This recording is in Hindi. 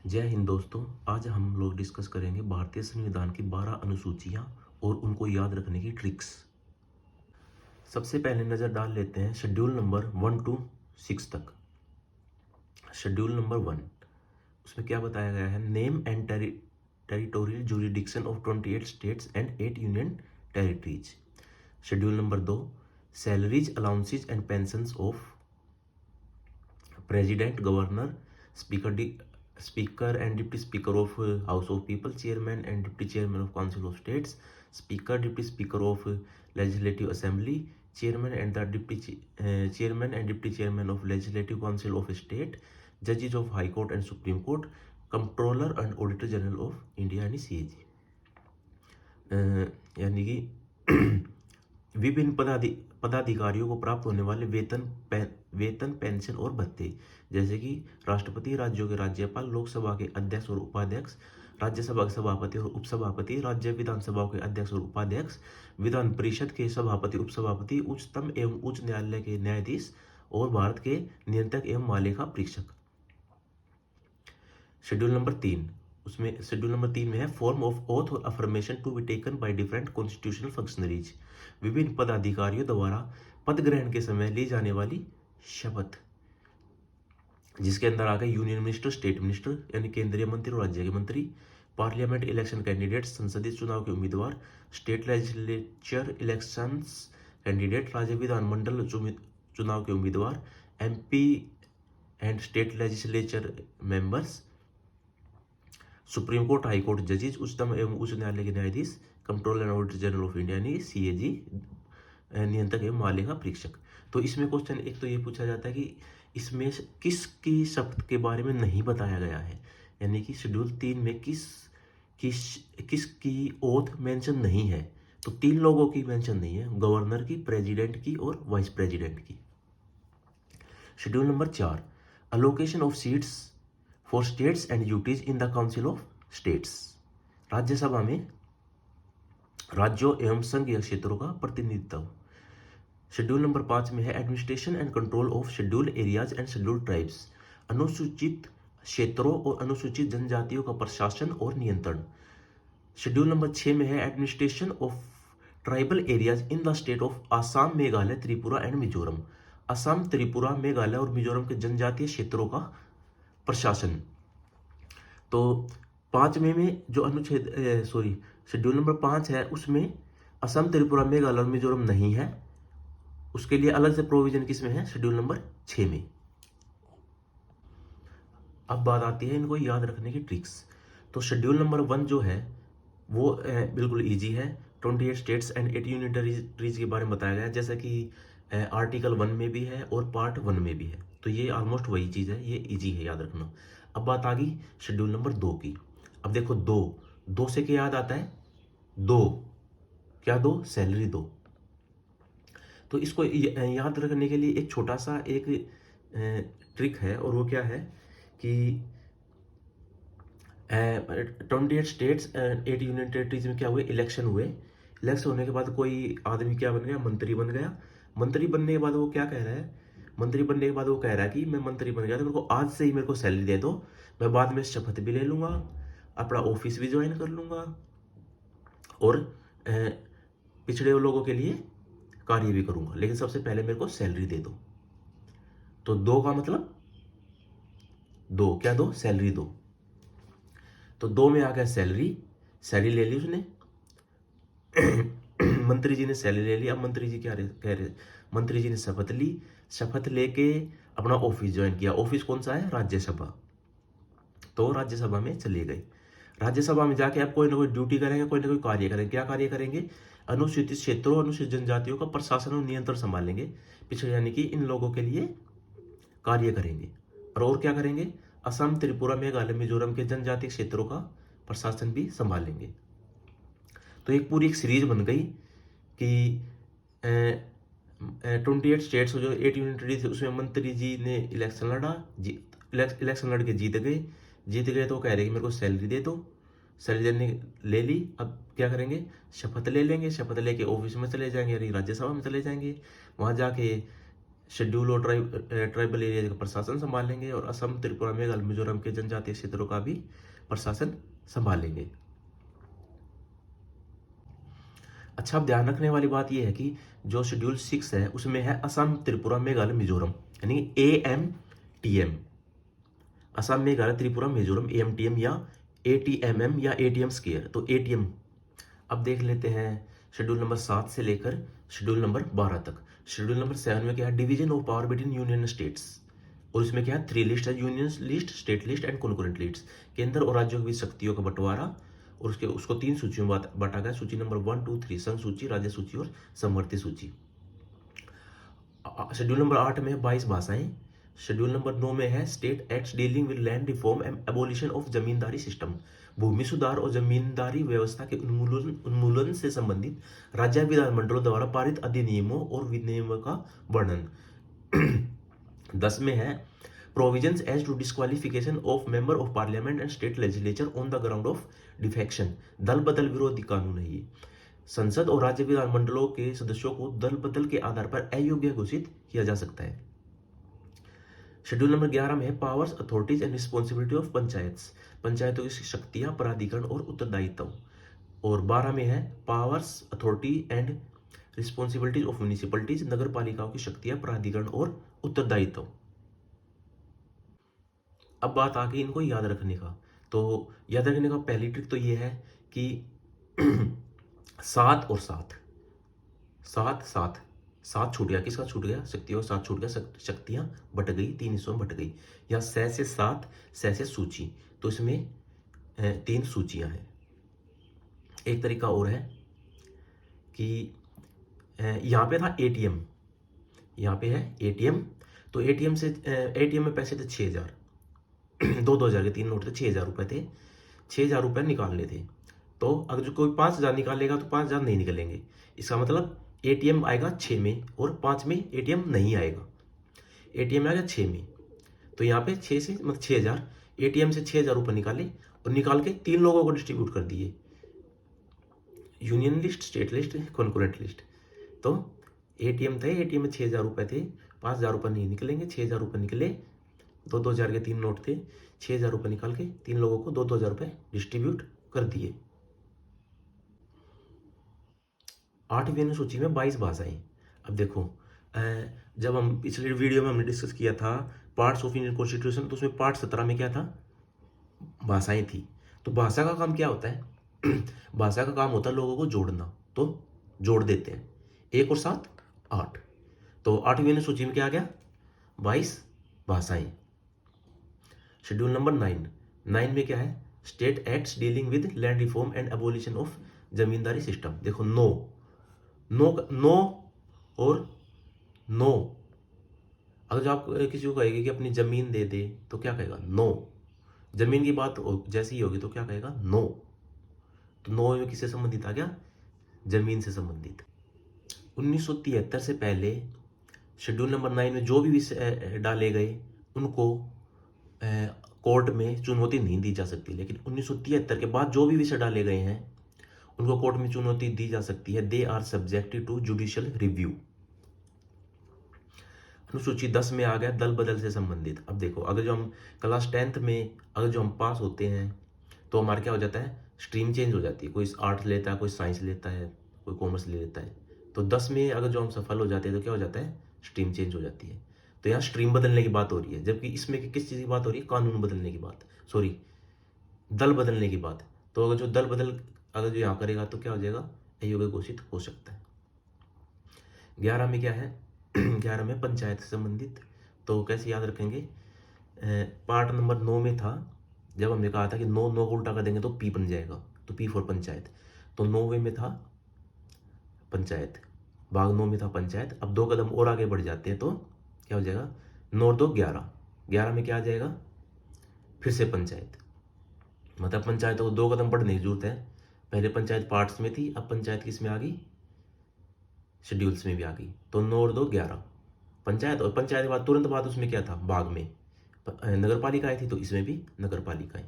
जय हिंद दोस्तों। आज हम लोग डिस्कस करेंगे भारतीय संविधान की 12 अनुसूचियां और उनको याद रखने की ट्रिक्स। सबसे पहले नज़र डाल लेते हैं शेड्यूल नंबर 1 to 6 तक। शेड्यूल नंबर 1, उसमें क्या बताया गया है? Name and territorial jurisdiction of 28 states and 8 union territories. Schedule number 2, salaries allowances and pensions of president, governor, speaker and deputy speaker of house of people, chairman and deputy chairman of council of states, speaker, deputy speaker of legislative assembly, chairman and the deputy chairman and deputy chairman of legislative council of state, जजेस of high court and supreme court, controller and auditor general of India यानी सीएजी। यानी कि विभिन्न पदाधिकारियों को प्राप्त होने वाले वेतन, पेंशन और भत्ते, जैसे कि राष्ट्रपति, राज्यों के राज्यपाल, लोकसभा के अध्यक्ष और उपाध्यक्ष, राज्यसभा के सभापति और उपसभापति, राज्य विधानसभाओं के अध्यक्ष और उपाध्यक्ष, विधान परिषद के सभापति, उपसभापति, उच्चतम एवं उच्च न्यायालय के न्यायाधीश और भारत के नियंत्रक एवं महालेखा परीक्षक। शेड्यूल नंबर 3, उसमें शेड्यूल नंबर 3 में है फॉर्म ऑफ ओथ और affirmation to be taken by different constitutional functionaries. विभिन्न पदाधिकारियों द्वारा पद ग्रहण के समय ली जाने वाली शपथ, जिसके अंदर आ गए यूनियन मिनिस्टर, स्टेट मिनिस्टर यानी केंद्रीय मंत्री और राज्य के मंत्री, पार्लियामेंट इलेक्शन कैंडिडेट संसदीय चुनाव के उम्मीदवार, स्टेट लेजिस्लेचर इलेक्शंस कैंडिडेट राज्य विधानमंडल चुनाव के उम्मीदवार, MP and state legislature members, supreme court, high court जजेस, उच्चतम एवं उच्च न्यायालय के न्यायाधीश, controller and auditor general of India यानी सीएजी, नियंत्रक एवं महालेखा परीक्षक। तो इसमें क्वेश्चन एक तो ये पूछा जाता है कि इसमें किसकी शपथ के बारे में नहीं बताया गया है, यानी कि शेड्यूल 3 में किसकी ओथ मेंशन नहीं है। तो 3 लोगों की मेंशन नहीं है, गवर्नर की, प्रेसिडेंट की और वाइस प्रेसिडेंट की। Schedule number 4, allocation of seats for states and UTs in the council of states. Rajya Sabha में राज्यों एवं संघीय क्षेत्रों का प्रतिनिधित्व। शेड्यूल नंबर 5 में है administration and control of scheduled areas and scheduled tribes. अनुसूचित क्षेत्रों और अनुसूचित जनजातियों का प्रशासन और नियंत्रण। शेड्यूल नंबर 6 में है administration of tribal areas in the state of Assam, Meghalaya, Tripura and Mizoram. Assam, Tripura, Meghalaya और मिजोरम के जनजातीय क्षेत्रों का प्रशासन। तो 5वें में जो अनुच्छेद शेड्यूल नंबर 5 है उसमें असम, त्रिपुरा, मेघालय और मिजोरम नहीं है, उसके लिए अलग से प्रोविजन किसमें है? शेड्यूल नंबर 6 में। अब बात आती है इनको याद रखने की ट्रिक्स। तो शेड्यूल नंबर 1 जो है वो बिल्कुल इजी है। 28 स्टेट्स एंड 8 यूनियन टेरिटरीज के बारे में बताया गया है, जैसा कि आर्टिकल 1 में भी है और पार्ट 1 में भी है। तो ये ऑलमोस्ट वही चीज़ है, ये इजी है याद रखना। अब बात आ गई शेड्यूल नंबर 2 की। अब देखो, दो से क्या याद आता है? दो, क्या दो? सैलरी दो। तो इसको याद रखने के लिए एक छोटा सा एक ट्रिक है, और वो क्या है कि 28 स्टेट्स एंड 8 यूनियन टेरिटरीज में क्या हुए? इलेक्शन हुए। इलेक्शन होने के बाद कोई आदमी क्या बन गया? मंत्री बन गया। मंत्री बनने के बाद वो क्या कह रहा है? मंत्री बनने के बाद वो कह रहा है कि मैं मंत्री बन गया तो मेरे को आज से ही मेरे को सैलरी दे दो, मैं बाद में शपथ भी ले लूंगा, अपना ऑफिस भी ज्वाइन कर लूंगा और पिछड़े लोगों के लिए कार्य भी करूंगा, लेकिन सबसे पहले मेरे को सैलरी दे दो। तो दो का मतलब दो, क्या दो? सैलरी दो। तो 2 में आ गया सैलरी, सैलरी ले ली उसने। मंत्री जी ने सैलरी ले ली। अब मंत्री जी क्या कह रहे? मंत्री जी ने शपथ ली, शपथ लेके अपना ऑफिस ज्वाइन किया। ऑफिस कौन सा है? राज्यसभा। तो राज्यसभा में चले गए। राज्यसभा में जाके अब कोई ना कोई ड्यूटी करेंगे, कोई ना कोई कार्य करेंगे। क्या कार्य करेंगे? अनुसूचित क्षेत्रों, अनुसूचित जनजातियों का प्रशासन और नियंत्रण संभालेंगे, पिछड़े यानी कि इन लोगों के लिए कार्य करेंगे। और क्या करेंगे? असम, त्रिपुरा, मेघालय, मिजोरम के जनजातीय क्षेत्रों का प्रशासन भी संभालेंगे। तो एक पूरी एक सीरीज बन गई कि 28 स्टेट्स जो 8 यूनियन टेरिटरी थे उसमें मंत्री जी ने इलेक्शन लड़ा, इलेक्शन लड़ के जीत गए तो कह रहे कि मेरे को सैलरी दे दो। सैलरी देने ले ली। अब क्या करेंगे? शपथ ले लेंगे, शपथ लेके ऑफिस में चले जाएंगे, यानी राज्यसभा में चले जाएंगे। वहां जाके शेड्यूल और ट्राइबल एरिया का प्रशासन संभालेंगे और असम, त्रिपुरा, मेघालय, मिजोरम के जनजातीय क्षेत्रों का भी प्रशासन संभालेंगे। अच्छा, अब ध्यान रखने वाली बात यह है कि जो शेड्यूल 6 है उसमें है असम, त्रिपुरा, मेघालय, मिजोरम, यानी AMTM, असम, मेघालय, त्रिपुरा, मिजोरम, AMTM या ATMM या ATM स्केयर। तो ATM अब देख लेते हैं शेड्यूल नंबर 7 से लेकर शेड्यूल नंबर 12 तक। शेड्यूल नंबर 7 में क्या है, division of power between union states, और इसमें क्या है 3 लिस्ट है, union list, state list and concurrent list, केंद्र और राज्यों के बीच शक्तियों का बंटवारा, और उसको 3 सूचियों में बांटा गया। सूची नंबर 1, 2, 3 संघ सूची, राज्य सूची और समवर्ती सूची। शेड्यूल नंबर 8 में 22 भाषाएं। शेड्यूल नंबर 9 में है state acts dealing with land reform and abolition of zamindari system, भूमि सुधार और जमींदारी व्यवस्था के उन्मूलन से संबंधित राज्य विधानमंडलों द्वारा पारित अधिनियमों और विनियमों का वर्णन। 10 में है provisions as to disqualification of member of parliament and state legislature on the ground of defection, दल बदल विरोधी कानून है ये। संसद और राज्य विधानमंडलों के सदस्यों को दल बदल के आधार पर अयोग्य घोषित किया जा सकता है। शेड्यूल नंबर 11 में है powers, authorities and responsibility of panchayats, पंचायतों की शक्तियां, प्राधिकरण और उत्तरदायित्व। और 12 में है powers, authority and responsibilities of municipalities, नगर पालिकाओं की शक्तियां, प्राधिकरण और उत्तरदायित्व। अब बात आ गई इनको याद रखने का। तो याद रखने का पहली ट्रिक तो ये है कि 7 और 7, 7 7 7 छूट गया, किसका छूट गया, शक्तियों का 7 छूट गया, शक्तियां बट गई, 3 हिस्सों में बट गई। या 6 से 7, 6 से सूची, तो इसमें 3 सूचियां हैं। एक तरीका और है कि यहाँ पे था ATM, यहाँ पे है ATM, तो ATM में पैसे थे 6,000, 2,000 के 3 नोट थे, 6,000 रुपए थे, 6,000 रुपए निकालने थे। तो अगर जो कोई 5,000 निकालेगा तो 5,000 नहीं निकलेंगे, इसका मतलब ATM आएगा 6 में और 5 में ATM नहीं आएगा, ATM आएगा 6 में। तो यहाँ पे 6 से मतलब 6,000, ATM से 6,000 रुपये निकाले और निकाल के 3 लोगों को डिस्ट्रीब्यूट कर दिए, union list, state list, concurrent list. तो ATM थे, ATM में 6,000 रुपये थे, 5,000 रुपये नहीं निकलेंगे, 6,000 रुपये निकले, 2,000 के 3 नोट थे, 6,000 रुपये निकाल के 3 लोगों को 2,000 रुपये डिस्ट्रीब्यूट कर दिए। 8वीं सूची में 22 भाषाएं। अब देखो, जब हम पिछले वीडियो में हमने डिस्कस किया था पार्ट्स ऑफ इंडियन कॉन्स्टिट्यूशन, तो उसमें पार्ट 17 में क्या था, भाषाएं थी। तो भाषा का काम क्या होता है भाषा का काम होता है लोगों को जोड़ना, तो जोड़ देते हैं, 1 और 7 8। तो 8वीं सूची में क्या आ गया, 22 भाषाएं। शेड्यूल नंबर 9 में क्या है, state acts dealing with land reform and abolition of zamindari system. देखो नो और नो, अगर जो आप किसी को कहेंगे कि अपनी जमीन दे दे तो क्या कहेगा, नो। जमीन की बात जैसी ही होगी तो क्या कहेगा, नो। तो नो में किससे संबंधित आ गया, जमीन से संबंधित। 1973 से पहले शेड्यूल नंबर 9 में जो भी विषय डाले गए उनको कोर्ट में चुनौती नहीं दी जा सकती, लेकिन 1973 के बाद जो भी विषय डाले गए हैं उनको कोर्ट में चुनौती दी जा सकती है। They are subjected to judicial review. अनुसूची 10 में आ गया दल बदल से संबंधित। अब देखो, अगर जो हम क्लास 10th में अगर जो हम पास होते हैं तो हमारा क्या हो जाता है, स्ट्रीम चेंज हो जाती है, कोई आर्ट्स लेता है, कोई साइंस लेता है, कोई कॉमर्स ले लेता है। तो 10 में अगर जो हम सफल हो जाते हैं तो क्या हो जाता है, स्ट्रीम चेंज हो जाती है। तो यहाँ स्ट्रीम बदलने की बात हो रही है, जबकि इसमें किस चीज़ की बात हो रही है, कानून बदलने की बात, सॉरी दल बदलने की बात। तो अगर जो दल बदल अगर जो यहाँ करेगा तो क्या हो जाएगा, अयोग्य घोषित हो सकता है। 11 में क्या है 11 में पंचायत से संबंधित। तो कैसे याद रखेंगे, पार्ट नंबर 9 में था, जब हमने कहा था कि 9 को उल्टा कर देंगे तो P बन जाएगा, तो P फॉर पंचायत। तो 9वें में था पंचायत, भाग 9 में था पंचायत। अब 2 कदम और आगे बढ़ जाते हैं तो क्या हो जाएगा, 9 और 2 11, 11 में क्या आ जाएगा, फिर से पंचायत। मतलब पंचायतों को 2 कदम बढ़ने की जरूरत है। पहले पंचायत पार्ट्स में थी, अब पंचायत किस में आ गई, शेड्यूल्स में भी आ गई। तो 9 और 2 11 पंचायत, और पंचायत के बाद तुरंत बाद उसमें क्या था, भाग में नगर पालिकाएं थी, तो इसमें भी नगर पालिकाएं।